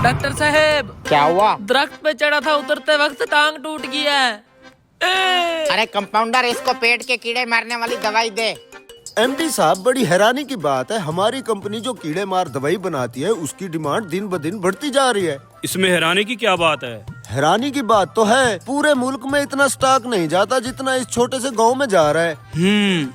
Doctor साहब, क्या हुआ? दरख्त पे चढ़ा था, उतरते वक्त टांग टूट गया है। अरे कंपाउंडर, इसको पेट के कीड़े मारने वाली दवाई दे। एमडी साहब, बड़ी हैरानी की बात है, हमारी कंपनी जो कीड़े मार दवाई बनाती है उसकी डिमांड दिन ब दिन बढ़ती जा रही है। इसमें हैरानी की क्या बात है? हैरानी की बात तो है, पूरे मुल्क में इतना स्टॉक नहीं जाता जितना इस छोटे से गांव में जा रहा है।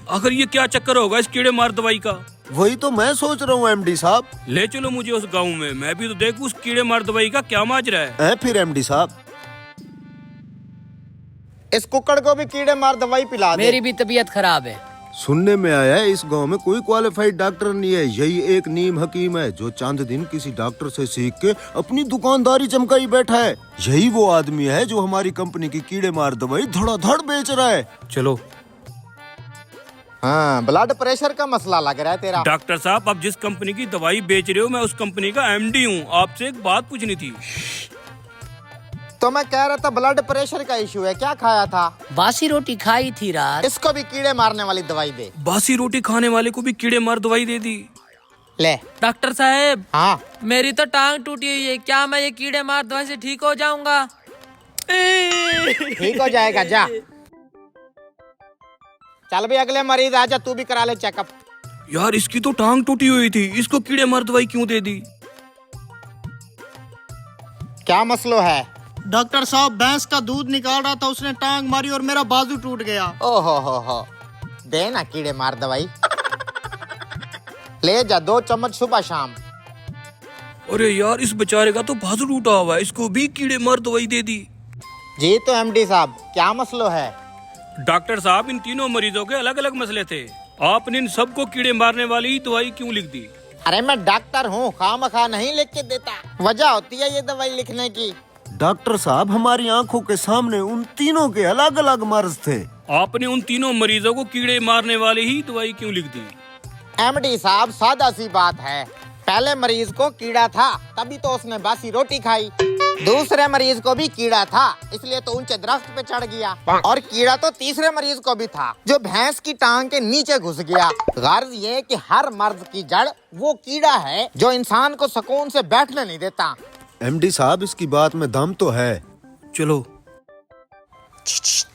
आखिर ये क्या चक्कर होगा इस कीड़े मार दवाई का? वही तो मैं सोच रहा हूँ एमडी साहब। ले चलो मुझे उस गांव में, मैं भी तो देखूं उस कीड़े मार दवाई का क्या माजरा है। फिर एमडी साहब, इस कुक्कड़ को भी कीड़े मार दवाई पिला दे। मेरी भी तबीयत खराब है। सुनने में आया है इस गांव में कोई क्वालिफाइड डॉक्टर नहीं है, यही एक नीम हकीम है जो चंद दिन किसी डॉक्टर से सीख के अपनी दुकानदारी चमकाई बैठा है। यही वो आदमी है जो हमारी कंपनी की कीड़े मार दवाई धड़ाधड़ बेच रहा है। चलो। हाँ, ब्लड प्रेशर का मसला लग रहा है तेरा। डॉक्टर साहब, आप जिस कंपनी की दवाई बेच रहे हो मैं उस कंपनी का एमडी हूँ। आपसे एक बात पूछनी थी। तो मैं कह रहा था ब्लड प्रेशर का इशू है, क्या खाया था? बासी रोटी खाई थी रात। इसको भी कीड़े मारने वाली दवाई दे। बासी रोटी खाने वाले को भी कीड़े मार दवाई दे दी। ले। डॉक्टर साहब, हाँ, मेरी तो टांग टूटी हुई है, क्या मैं ये कीड़े मार दवाई से ठीक हो जाऊंगा? ठीक हो जाएगा, जा। चल भी अगले मरीज आजा, तू भी करा ले चेकअप। यार, इसकी तो टांग टूटी हुई थी, इसको कीड़े मार दवाई क्यों दे दी? क्या मसलो है? डॉक्टर साहब, भैंस का दूध निकाल रहा था, उसने टांग मारी और मेरा बाजू टूट गया। ओहो हो, दे ना कीड़े मार दवाई। ले जा, 2 चम्मच सुबह शाम। अरे यार, इस बेचारे का तो बाजू टूटा हुआ है, इसको भी कीड़े मार दवाई दे दी। जी तो एमडी साहब, क्या मसलो है? डॉक्टर साहब, इन तीनों मरीजों के अलग अलग मसले थे, आपने इन सबको कीड़े मारने वाली ही दवाई क्यों लिख दी? अरे मैं डॉक्टर हूँ, खामखा नहीं लिख के देता, वजह होती है ये दवाई लिखने की। डॉक्टर साहब, हमारी आंखों के सामने उन तीनों के अलग अलग मर्ज थे। आपने उन तीनों मरीजों को कीड़े मारने वाली ही दवाई क्यों लिख दी? एमडी साहब, सादा सी बात है, पहले मरीज को कीड़ा था तभी तो उसने बासी रोटी खाई। दूसरे मरीज को भी कीड़ा था, इसलिए तो ऊंचे दरख्त पे चढ़ गया। और कीड़ा तो तीसरे मरीज को भी था जो भैंस की टांग के नीचे घुस गया। गर्ज ये कि हर मर्ज की जड़ वो कीड़ा है जो इंसान को सुकून से बैठने नहीं देता। एमडी साहब, इसकी बात में दम तो है। चलो।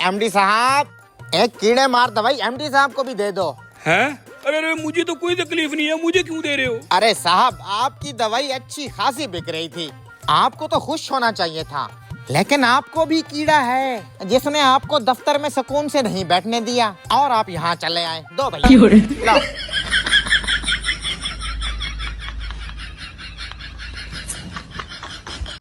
एमडी साहब, एक कीड़े मार दवाई एमडी साहब को भी दे दो। हैं? अरे मुझे तो कोई तकलीफ नहीं है, मुझे क्यों दे रहे हो? अरे साहब, आपकी दवाई अच्छी खासी बिक रही थी, आपको तो खुश होना चाहिए था, लेकिन आपको भी कीड़ा है जिसने आपको दफ्तर में सुकून से नहीं बैठने दिया और आप यहाँ चले आए। दो भैया, लो।